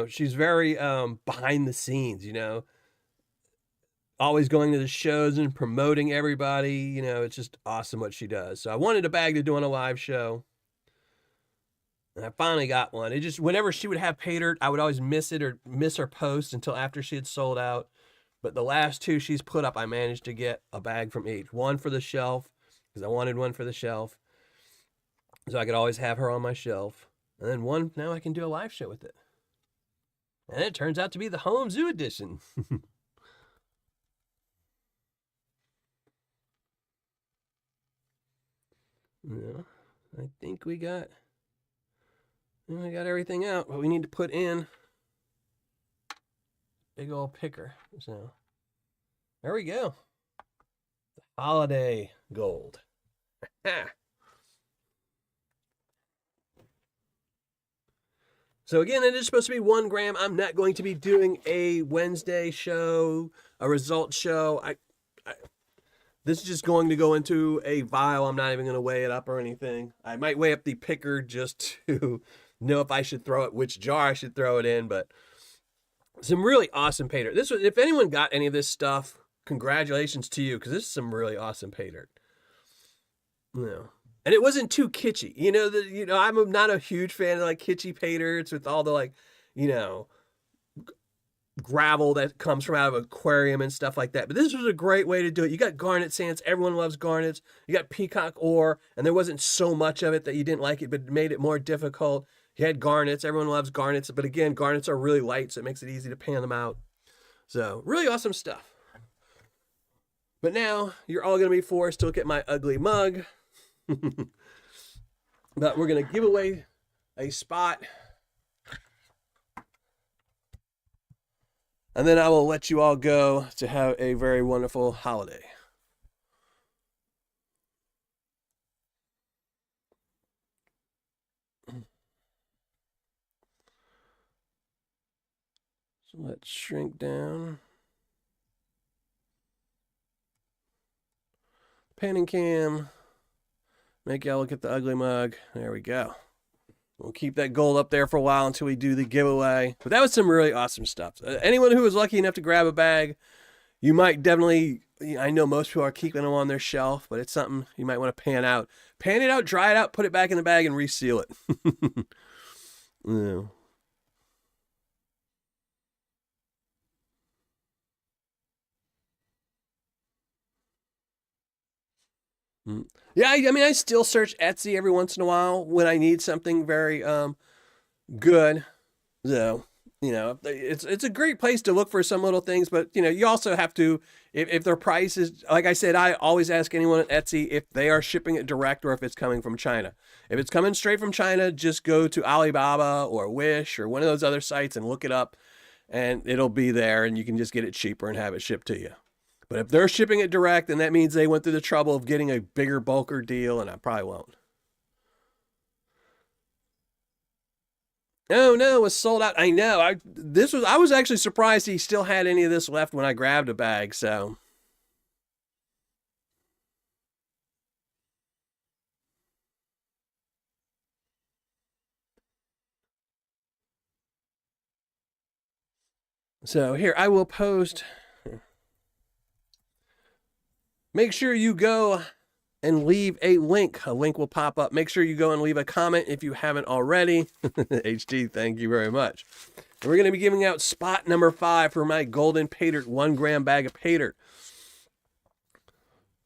she's very behind the scenes, always going to the shows and promoting everybody. It's just awesome what she does. So I wanted a bag to do on a live show. And I finally got one. It just, whenever she would have Paydirt, I would always miss it or miss her post until after she had sold out. But the last 2 she's put up, I managed to get a bag from each. One for the shelf, because I wanted one for the shelf. So I could always have her on my shelf. And then one, now I can do a live show with it. And it turns out to be the Home Zoo edition. I think we got everything out, but we need to put in big old picker. So there we go. The holiday gold. So again, it is supposed to be 1 gram. I'm not going to be doing a Wednesday show, a result show. This is just going to go into a vial. I'm not even going to weigh it up or anything. I might weigh up the picker just to know if I should throw it, which jar I should throw it in, but some really awesome Paydirt. If anyone got any of this stuff, congratulations to you, because this is some really awesome Paydirt. And it wasn't too kitschy. I'm not a huge fan of like kitschy Paydirts with all the gravel that comes from out of an aquarium and stuff like that. But this was a great way to do it. You got garnet sands. Everyone loves garnets. You got peacock ore, and there wasn't so much of it that you didn't like it, but it made it more difficult. You had garnets. Everyone loves garnets. But again, garnets are really light, so it makes it easy to pan them out. So really awesome stuff. But now you're all going to be forced to look at my ugly mug. But we're going to give away a spot. And then I will let you all go to have a very wonderful holiday. So let's shrink down. Panning cam. Make y'all look at the ugly mug. There we go. We'll keep that gold up there for a while until we do the giveaway. But that was some really awesome stuff. Anyone who was lucky enough to grab a bag, you might definitely, I know most people are keeping them on their shelf, but it's something you might want to pan out. Pan it out, dry it out, put it back in the bag, and reseal it. Yeah. Mm. Yeah, I mean, I still search Etsy every once in a while when I need something very good. So, it's a great place to look for some little things, but you also have to, if their price is, like I said, I always ask anyone at Etsy if they are shipping it direct or if it's coming from China. If it's coming straight from China, just go to Alibaba or Wish or one of those other sites and look it up, and it'll be there, and you can just get it cheaper and have it shipped to you. But if they're shipping it direct, then that means they went through the trouble of getting a bigger bulker deal, and I probably won't. Oh no, it was sold out. I know. I was actually surprised he still had any of this left when I grabbed a bag. So here I will post. Make sure you go and leave a link. A link will pop up. Make sure you go and leave a comment if you haven't already. HT, thank you very much. And we're going to be giving out spot number 5 for my golden Paydirt 1 gram bag of Paydirt.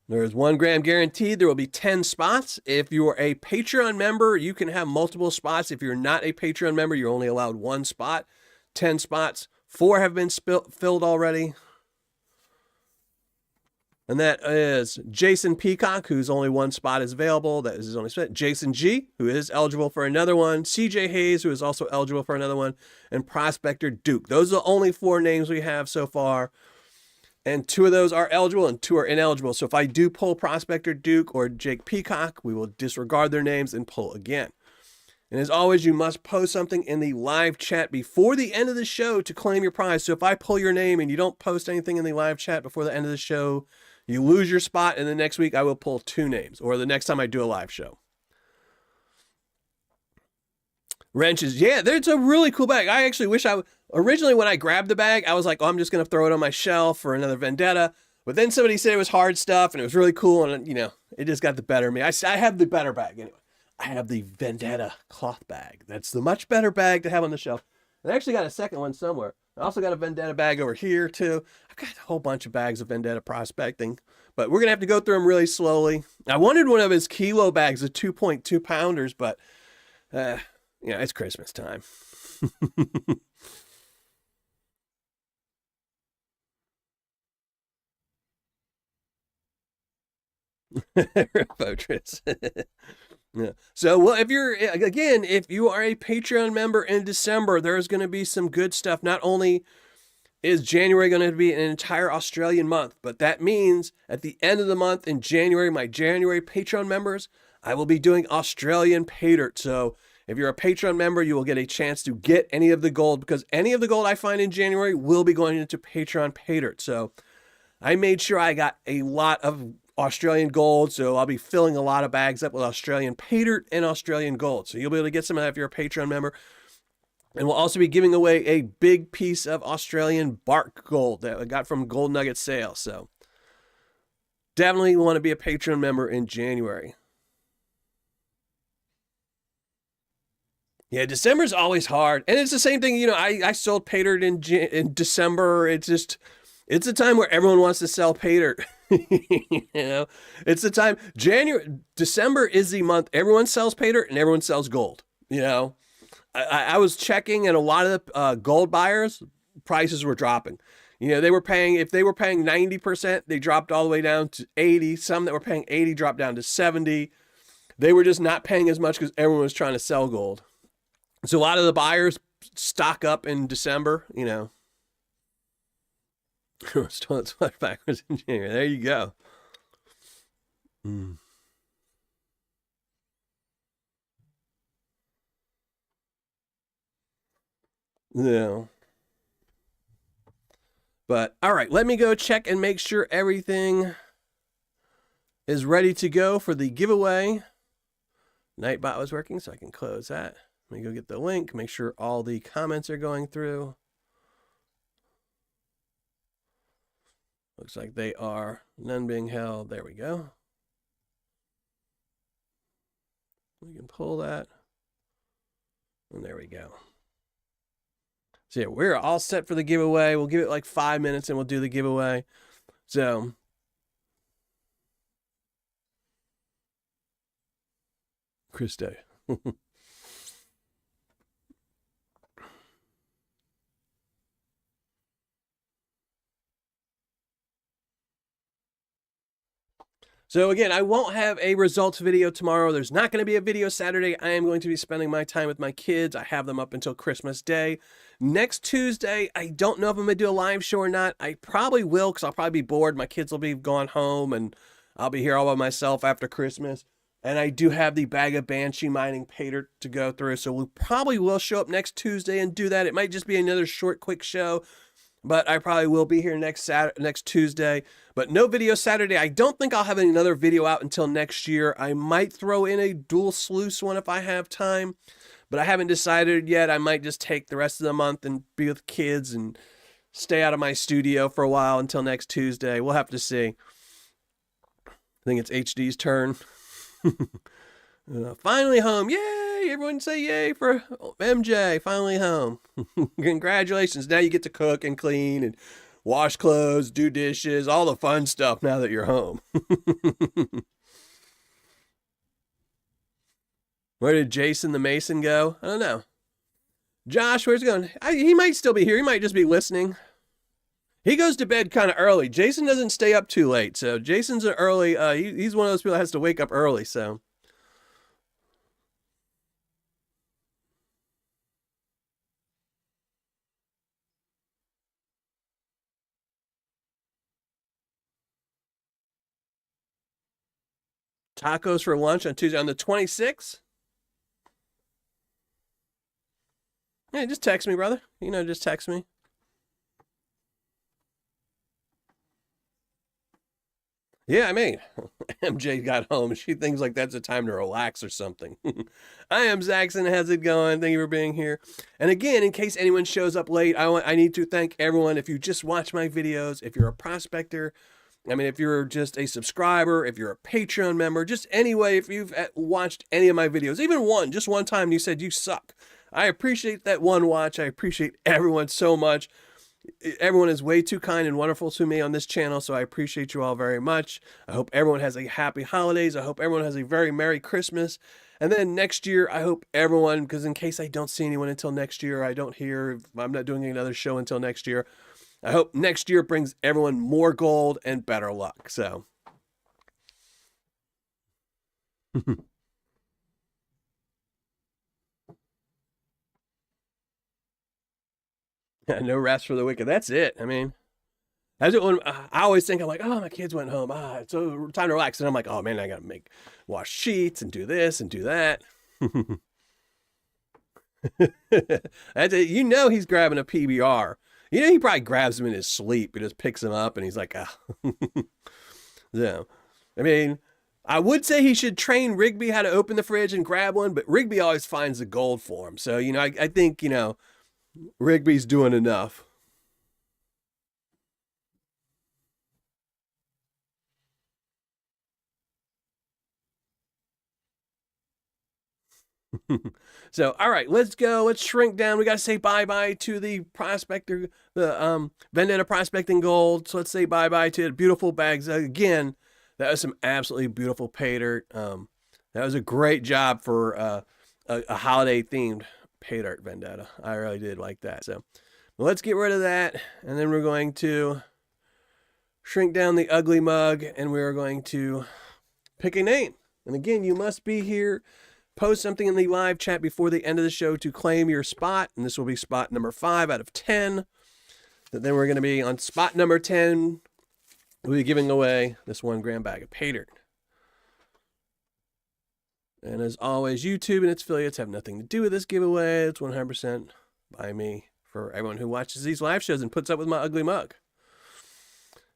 There is 1 gram guaranteed. There will be 10 spots. If you are a Patreon member, you can have multiple spots. If you're not a Patreon member, you're only allowed 1 spot. 10 spots. 4 have been filled already. And that is Jason Peacock, whose only 1 spot is available. That is his only spot. Jason G, who is eligible for another one. CJ Hayes, who is also eligible for another one. And Prospector Duke. Those are the only 4 names we have so far. And 2 of those are eligible and 2 are ineligible. So if I do pull Prospector Duke or Jake Peacock, we will disregard their names and pull again. And as always, you must post something in the live chat before the end of the show to claim your prize. So if I pull your name and you don't post anything in the live chat before the end of the show, you lose your spot, and the next week I will pull 2 names, or the next time I do a live show. Wrenches. Yeah, it's a really cool bag. I actually wish originally when I grabbed the bag, I was like, oh, I'm just going to throw it on my shelf for another Vendetta. But then somebody said it was hard stuff, and it was really cool, and, it just got the better of me. I have the better bag anyway. I have the Vendetta cloth bag. That's the much better bag to have on the shelf. And I actually got a second one somewhere. I also got a Vendetta bag over here, too. I've got a whole bunch of bags of Vendetta prospecting, but we're going to have to go through them really slowly. I wanted one of his kilo bags of 2.2 pounders, but, it's Christmas time. Fortress. Yeah. So, well, if you are a Patreon member in December, there's going to be some good stuff. Not only is January going to be an entire Australian month, but that means at the end of the month in January, my January Patreon members, I will be doing Australian Paydirt. So if you're a Patreon member, you will get a chance to get any of the gold, because any of the gold I find in January will be going into Patreon Paydirt. So I made sure I got a lot of Australian gold, so I'll be filling a lot of bags up with Australian Paydirt and Australian gold. So you'll be able to get some of that if you're a Patreon member. And we'll also be giving away a big piece of Australian bark gold that I got from Gold Nugget sale. So definitely want to be a Patreon member in January. Yeah, December's always hard. And it's the same thing, I sold Paydirt in December. It's a time where everyone wants to sell Paydirt. It's the time. December is the month everyone sells Paydirt and everyone sells gold. I was checking, and a lot of the gold buyers, prices were dropping. If they were paying 90%, they dropped all the way down to 80. Some that were paying 80 dropped down to 70. They were just not paying as much because everyone was trying to sell gold. So a lot of the buyers stock up in December, Stole it backwards in January. There you go. Yeah. But all right, let me go check and make sure everything is ready to go for the giveaway. Nightbot was working, so I can close that. Let me go get the link, make sure all the comments are going through. Looks like they are none being held. There we go. We can pull that. And there we go. So yeah, we're all set for the giveaway. We'll give it like 5 minutes and we'll do the giveaway. So Christo. So again, I won't have a results video tomorrow. There's not going to be a video Saturday. I am going to be spending my time with my kids. I have them up until Christmas Day. Next Tuesday, I don't know if I'm going to do a live show or not. I probably will because I'll probably be bored. My kids will be gone home and I'll be here all by myself after Christmas. And I do have the bag of Banshee mining Paydirt to go through. So we probably will show up next Tuesday and do that. It might just be another short, quick show. But I probably will be here next Tuesday. But no video Saturday. I don't think I'll have another video out until next year. I might throw in a dual sluice one if I have time. But I haven't decided yet. I might just take the rest of the month and be with kids and stay out of my studio for a while until next Tuesday. We'll have to see. I think it's HD's turn. Finally home. Yay! Everyone say yay for MJ. Finally home. Congratulations. Now you get to cook and clean and wash clothes, do dishes, all the fun stuff now that you're home. Where did Jason the Mason go? I don't know. Josh, where's he going? He might still be here. He might just be listening. He goes to bed kind of early. Jason doesn't stay up too late. So Jason's an early, he's one of those people that has to wake up early. So tacos for lunch on Tuesday on the 26th. Yeah, just text me, brother. Just text me. Yeah, I mean, MJ got home and she thinks like that's a time to relax or something. I am Zaxxon. How's it going? Thank you for being here. And again, in case anyone shows up late, I need to thank everyone. If you just watch my videos, if you're a prospector, I mean, if you're just a subscriber, if you're a Patreon member, just anyway, if you've watched any of my videos, even just one time, and you said you suck. I appreciate that one watch. I appreciate everyone so much. Everyone is way too kind and wonderful to me on this channel, so I appreciate you all very much. I hope everyone has a happy holidays. I hope everyone has a very Merry Christmas. And then next year, I hope everyone, because in case I don't see anyone until next year, I don't hear, I'm not doing another show until next year. I hope next year brings everyone more gold and better luck. So. No rest for the wicked. That's it. I mean, that's it. When I always think, I'm like, oh, my kids went home. It's time to relax. And I'm like, oh man, I got to wash sheets and do this and do that. That's it. He's grabbing a PBR. He probably grabs him in his sleep. He just picks him up and he's like, ah. So, I mean, I would say he should train Rigby how to open the fridge and grab one, but Rigby always finds the gold for him. So, I think, Rigby's doing enough. So, all right, let's go. Let's shrink down. We got to say bye-bye to the prospector, the Vendetta prospecting gold. So let's say bye-bye to the beautiful bags. Again, that was some absolutely beautiful Paydirt. That was a great job for a holiday-themed Paydirt Vendetta. I really did like that. So let's get rid of that. And then we're going to shrink down the ugly mug and we're going to pick a name. And again, you must be here. Post something in the live chat before the end of the show to claim your spot. And this will be spot number 5 out of 10. And then we're going to be on spot number 10. We'll be giving away this 1 gram bag of Paydirt. And as always, YouTube and its affiliates have nothing to do with this giveaway. It's 100% by me for everyone who watches these live shows and puts up with my ugly mug.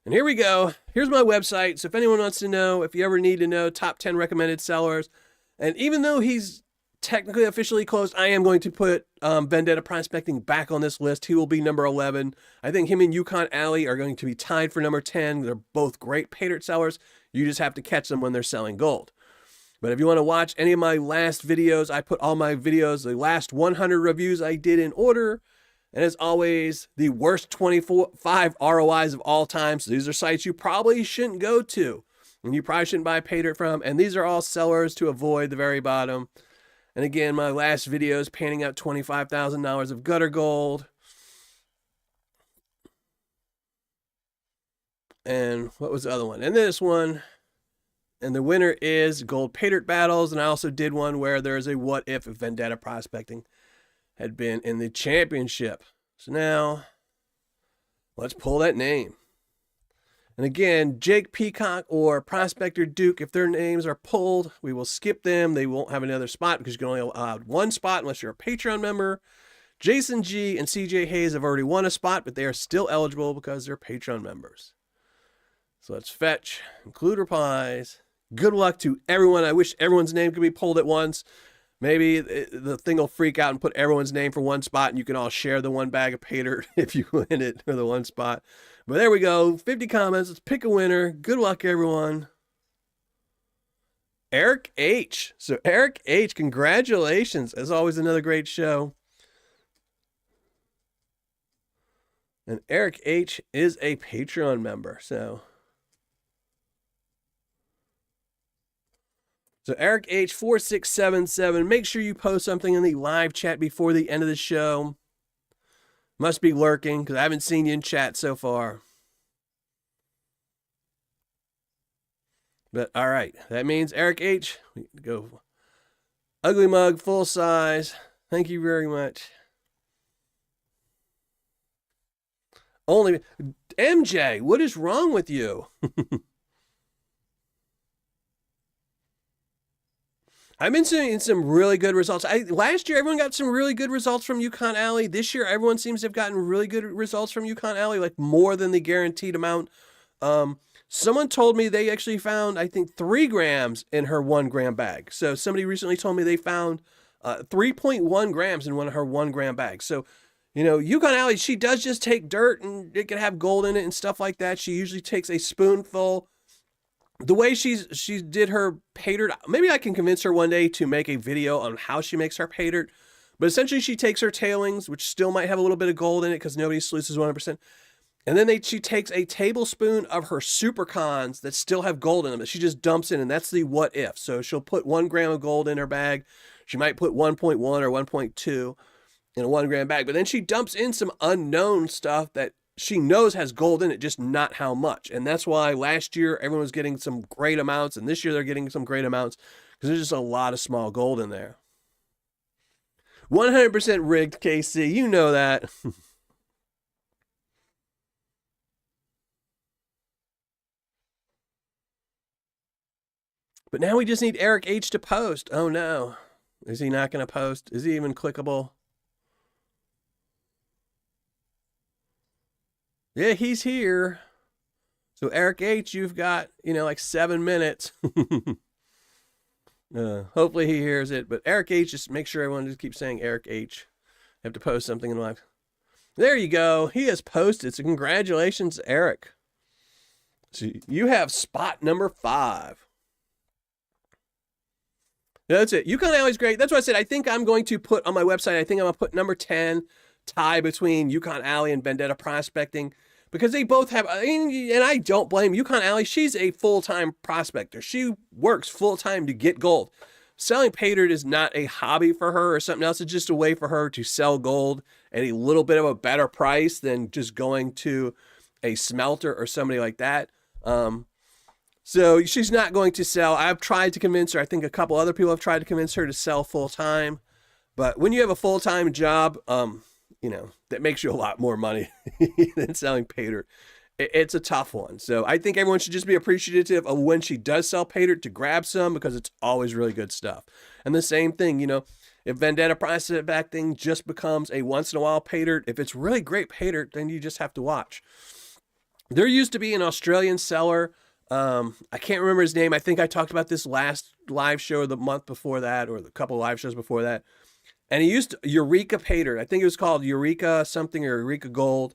And here we go. Here's my website. So if anyone wants to know, if you ever need to know top 10 recommended sellers, and even though he's technically officially closed, I am going to put Vendetta Prospecting back on this list. He will be number 11. I think him and Yukon Alley are going to be tied for number 10. They're both great Paydirt sellers. You just have to catch them when they're selling gold. But if you want to watch any of my last videos, I put all my videos, the last 100 reviews I did in order. And as always, the worst 5 ROIs of all time. So these are sites you probably shouldn't go to and you probably shouldn't buy Paydirt from. And these are all sellers to avoid the very bottom. And again, my last video is panning out $25,000 of gutter gold. And what was the other one? And this one. And the winner is Gold Paydirt Battles. And I also did one where there's a what if Vendetta Prospecting had been in the championship. So now, let's pull that name. And again, Jake Peacock or Prospector Duke, if their names are pulled, we will skip them. They won't have another spot because you can only allow one spot unless you're a Patreon member. Jason G and CJ Hayes have already won a spot, but they are still eligible because they're Patreon members. So let's fetch, include replies. Good luck to everyone. I wish everyone's name could be pulled at once. Maybe the thing will freak out and put everyone's name for one spot and you can all share the one bag of Paydirt if you win it for the one spot. But there we go. 50 comments. Let's pick a winner. Good luck, everyone. Eric H. So Eric H., congratulations. As always, another great show. And Eric H. is a Patreon member. So Eric H 4677, make sure you post something in the live chat before the end of the show. Must be lurking because I haven't seen you in chat so far. But all right, that means Eric H, we go ugly mug, full size. Thank you very much. Only MJ, what is wrong with you? I've been seeing some really good results. Last year, everyone got some really good results from Yukon Alley. This year, everyone seems to have gotten really good results from Yukon Alley, like more than the guaranteed amount. Someone told me they actually found, I think, 3 grams in her 1 gram bag. So somebody recently told me they found 3.1 grams in one of her 1 gram bags. So, you know, Yukon Alley, she does just take dirt and it can have gold in it and stuff like that. She usually takes a spoonful. The way she did her Paydirt, maybe I can convince her one day to make a video on how she makes her Paydirt. But essentially, she takes her tailings, which still might have a little bit of gold in it because nobody sluices 100%. And then she takes a tablespoon of her supercons that still have gold in them that she just dumps in, and that's the what if. So she'll put 1 gram of gold in her bag. She might put 1.1 or 1.2 in a 1 gram bag, but then she dumps in some unknown stuff that she knows has gold in it, just not how much. And that's why last year everyone was getting some great amounts, and this year they're getting some great amounts because there's just a lot of small gold in there. 100% rigged, KC. You know that. But now we just need Eric H to post. Oh no. Is he not going to post? Is he even clickable? Yeah, he's here. So Eric H, you've got, you know, like 7 minutes. Hopefully he hears it. But Eric H, just make sure everyone just keeps saying Eric H. You have to post something in live. There you go. He has posted. So congratulations, Eric. So you have spot number 5. Yeah, that's it. Yukon Alley's great. That's what I said. I think I'm going to put on my website, I think I'm going to put number 10, tie between Yukon Alley and Vendetta Prospecting. Because they both have, and I don't blame Yukon Alley. She's a full-time prospector. She works full-time to get gold. Selling Paydirt is not a hobby for her or something else. It's just a way for her to sell gold at a little bit of a better price than just going to a smelter or somebody like that. So she's not going to sell. I've tried to convince her. I think a couple other people have tried to convince her to sell full-time. But when you have a full-time job, you know, that makes you a lot more money than selling Paydirt. It's a tough one. So I think everyone should just be appreciative of when she does sell Paydirt to grab some because it's always really good stuff. And the same thing, you know, if Vendetta Prospecting just becomes a once-in-a-while Paydirt, if it's really great Paydirt, then you just have to watch. There used to be an Australian seller I can't remember his name. I think I talked about this last live show the month before that, or the couple live shows before that. And he used Eureka Paydirt. I think it was called Eureka something or Eureka Gold.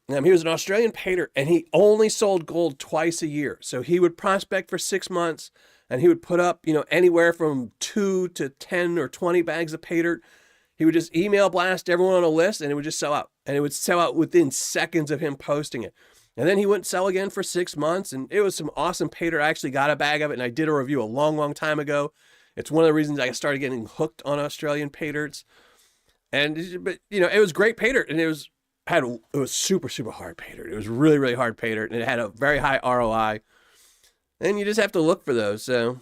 He was an Australian painter, and he only sold gold twice a year. So he would prospect for 6 months, and he would put up, anywhere from 2 to 10 or 20 bags of paydirt. He would just email blast everyone on a list, and it would just sell out. And it would sell out within seconds of him posting it. And then he wouldn't sell again for 6 months, and it was some awesome paydirt. I actually got a bag of it, and I did a review a long, long time ago. It's one of the reasons I started getting hooked on Australian paydirts. But it was great paydirt, and it was super, super hard paydirt. It was really, really hard paydirt, and it had a very high ROI. And you just have to look for those. So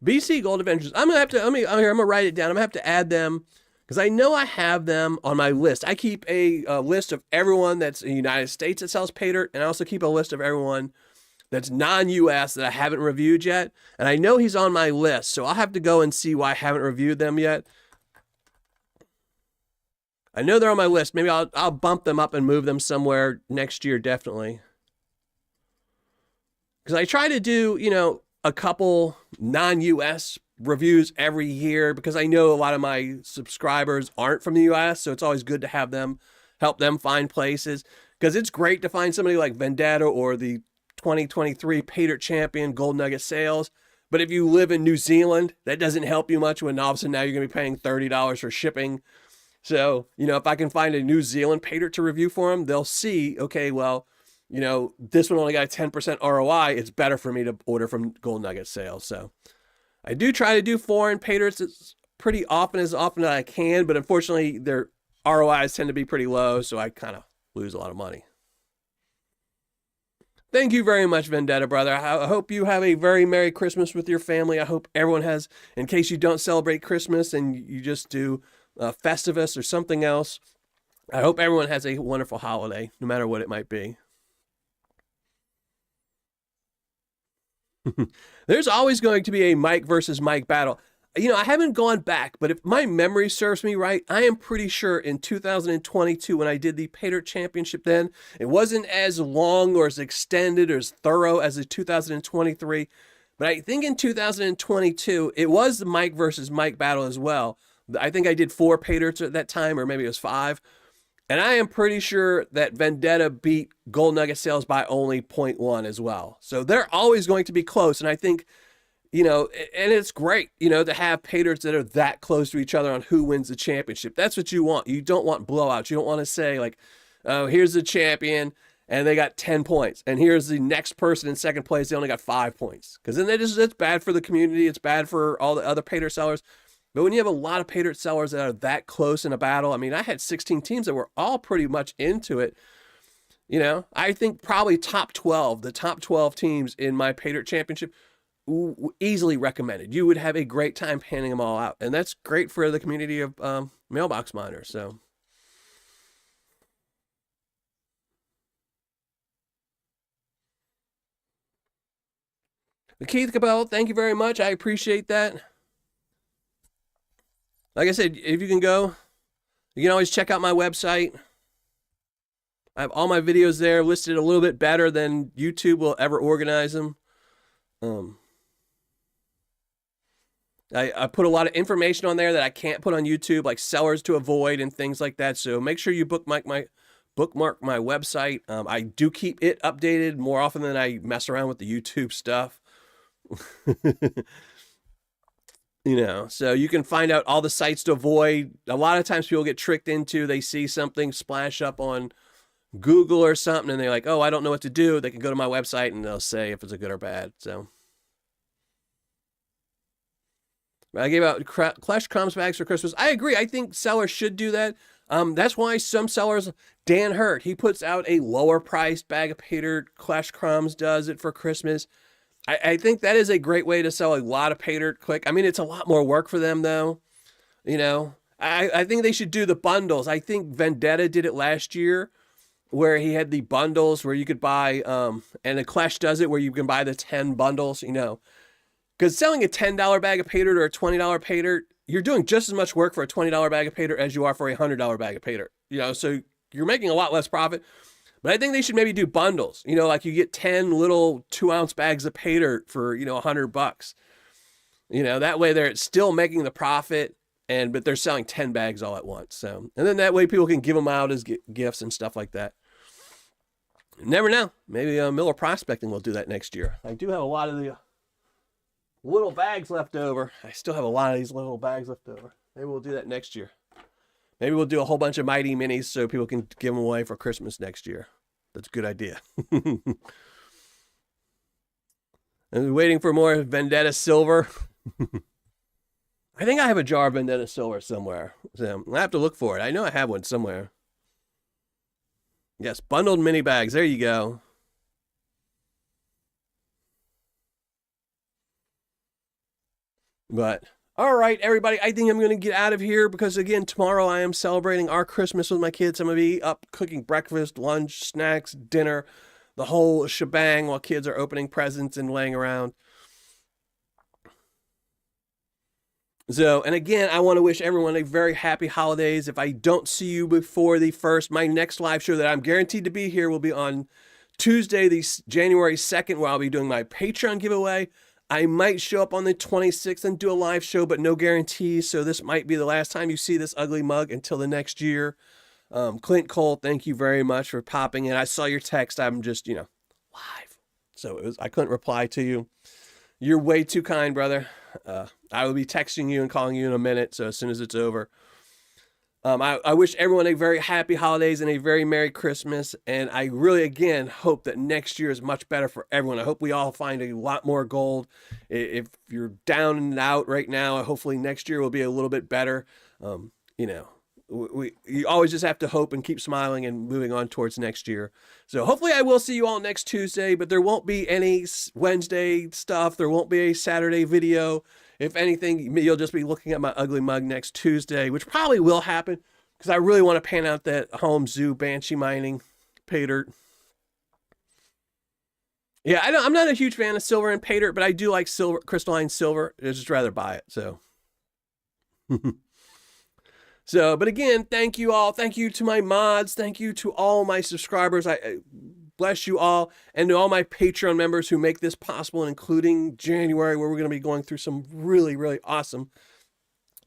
BC Gold Adventures. I'm gonna have to. I'm gonna write it down. I'm gonna have to add them because I know I have them on my list. I keep a list of everyone that's in the United States that sells paydirt, and I also keep a list of everyone that's non-US that I haven't reviewed yet. And I know he's on my list, so I'll have to go and see why I haven't reviewed them yet. I know they're on my list. Maybe I'll bump them up and move them somewhere next year, definitely. Because I try to do, a couple non-US reviews every year because I know a lot of my subscribers aren't from the US, so it's always good to have them help them find places. Because it's great to find somebody like Vendetta or the 2023 Paydirt Champion Gold Nugget Sales. But if you live in New Zealand, that doesn't help you much when all of a sudden now you're going to be paying $30 for shipping. So, if I can find a New Zealand Paydirt to review for them, they'll see, okay, well, this one only got a 10% ROI. It's better for me to order from Gold Nugget Sales. So I do try to do foreign paydirts pretty often as I can, but unfortunately their ROIs tend to be pretty low, so I kind of lose a lot of money. Thank you very much, Vendetta, brother. I hope you have a very Merry Christmas with your family. I hope everyone has, in case you don't celebrate Christmas and you just do Festivus or something else, I hope everyone has a wonderful holiday, no matter what it might be. There's always going to be a Mike versus Mike battle. I haven't gone back, but if my memory serves me right, I am pretty sure in 2022 when I did the Paydirt Championship then, it wasn't as long or as extended or as thorough as the 2023, but I think in 2022, it was the Mike versus Mike battle as well. I think I did 4 Paydirts at that time, or maybe it was 5. And I am pretty sure that Vendetta beat Gold Nugget Sales by only 0.1 as well. So they're always going to be close. And I think, and it's great, to have paydirts that are that close to each other on who wins the championship. That's what you want. You don't want blowouts. You don't want to say like, oh, here's the champion and they got 10 points. And here's the next person in second place. They only got 5 points. Because then it's bad for the community. It's bad for all the other paydirt sellers. But when you have a lot of paydirt sellers that are that close in a battle, I had 16 teams that were all pretty much into it. I think probably the top 12 teams in my Paydirt Championship, easily recommended. You would have a great time panning them all out. And that's great for the community of mailbox miners. So Keith Cabell, thank you very much. I appreciate that. Like I said, if you can go, you can always check out my website. I have all my videos there listed a little bit better than YouTube will ever organize them. I put a lot of information on there that I can't put on YouTube, like sellers to avoid and things like that. So make sure you bookmark my website. I do keep it updated more often than I mess around with the YouTube stuff. So you can find out all the sites to avoid. A lot of times people get tricked into, they see something splash up on Google or something and they're like, oh, I don't know what to do. They can go to my website and they'll say if it's a good or bad. So I gave out Clash Crumbs bags for Christmas. I agree. I think sellers should do that. That's why some sellers, Dan Hurt, he puts out a lower priced bag of Paydirt. Clash Crumbs does it for Christmas. I think that is a great way to sell a lot of Paydirt quick. It's a lot more work for them though. I think they should do the bundles. I think Vendetta did it last year. where he had the bundles where you could buy, and the Clash does it where you can buy the 10 bundles, you know, because selling a $10 bag of Paydirt or a $20 Paydirt, you're doing just as much work for a $20 bag of Paydirt as you are for a $100 bag of Paydirt, you know, so you're making a lot less profit. But I think they should maybe do bundles, you know, like you get 10 little 2-ounce bags of Paydirt for, you know, $100. You know, that way they're still making the profit, but they're selling 10 bags all at once. So, and then that way people can give them out as gifts and stuff like that. Never know. Maybe Miller Prospecting will do that next year. I do have a lot of the little bags left over. I still have a lot of these little bags left over. Maybe we'll do that next year. Maybe we'll do a whole bunch of Mighty Minis so people can give them away for Christmas next year. That's a good idea. I'm waiting for more Vendetta Silver. I think I have a jar of Vendetta Silver somewhere. So I have to look for it. I know I have one somewhere. Yes, bundled mini bags. There you go. But all right, everybody, I think I'm going to get out of here because, again, tomorrow I am celebrating our Christmas with my kids. I'm going to be up cooking breakfast, lunch, snacks, dinner, the whole shebang while kids are opening presents and laying around. So, and again, I want to wish everyone a very happy holidays. If I don't see you before the 1st, my next live show that I'm guaranteed to be here will be on Tuesday, the January 2nd, where I'll be doing my Patreon giveaway. I might show up on the 26th and do a live show, but no guarantees. So this might be the last time you see this ugly mug until the next year. Clint Cole, thank you very much for popping in. I saw your text. I'm just, you know, live. So I couldn't reply to you. You're way too kind, brother. I will be texting you and calling you in a minute. So as soon as it's over. I wish everyone a very happy holidays and a very Merry Christmas. And I really, again, hope that next year is much better for everyone. I hope we all find a lot more gold. If you're down and out right now, hopefully next year will be a little bit better. You know, you always just have to hope and keep smiling and moving on towards next year. So hopefully I will see you all next Tuesday, but there won't be any Wednesday stuff. There won't be a Saturday video. If anything, you'll just be looking at my ugly mug next Tuesday, which probably will happen because I really want to pan out that home zoo Banshee mining Paydirt. Yeah, I'm not a huge fan of silver and Paydirt, but I do like silver, crystalline silver. I'd just rather buy it. So. So, but again, thank you all. Thank you to my mods. Thank you to all my subscribers. I bless you all. And to all my Patreon members who make this possible, including January, where we're going to be going through some really, really awesome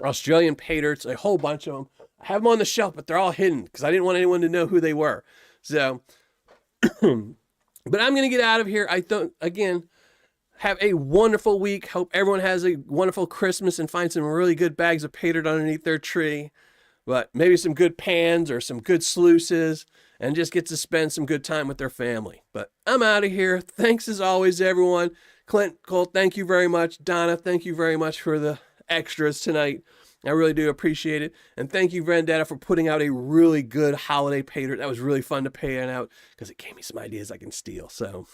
Australian Paydirts, a whole bunch of them. I have them on the shelf, but they're all hidden because I didn't want anyone to know who they were. So, but I'm going to get out of here. I thought, again, have a wonderful week. Hope everyone has a wonderful Christmas and find some really good bags of Paydirt underneath their tree. But maybe some good pans or some good sluices and just get to spend some good time with their family. But I'm out of here. Thanks as always, everyone. Clint, Cole, thank you very much. Donna, thank you very much for the extras tonight. I really do appreciate it. And thank you, Vendetta, for putting out a really good holiday Paydirt. That was really fun to pan out because it gave me some ideas I can steal. So,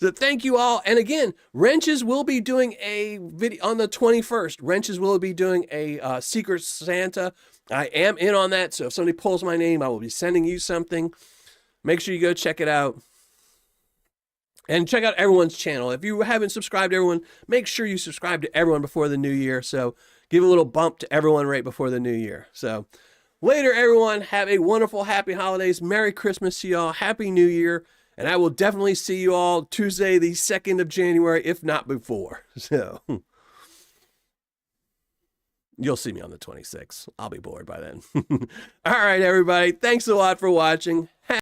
so thank you all. And again, Wrenches will be doing a video on the 21st. Wrenches will be doing a Secret Santa. I am in on that. So if somebody pulls my name, I will be sending you something. Make sure you go check it out. And check out everyone's channel. If you haven't subscribed to everyone, make sure you subscribe to everyone before the new year. So give a little bump to everyone right before the new year. So later, everyone. Have a wonderful, happy holidays. Merry Christmas to y'all. Happy New Year. And I will definitely see you all Tuesday, the 2nd of January, if not before. So you'll see me on the 26th. I'll be bored by then. All right, everybody. Thanks a lot for watching.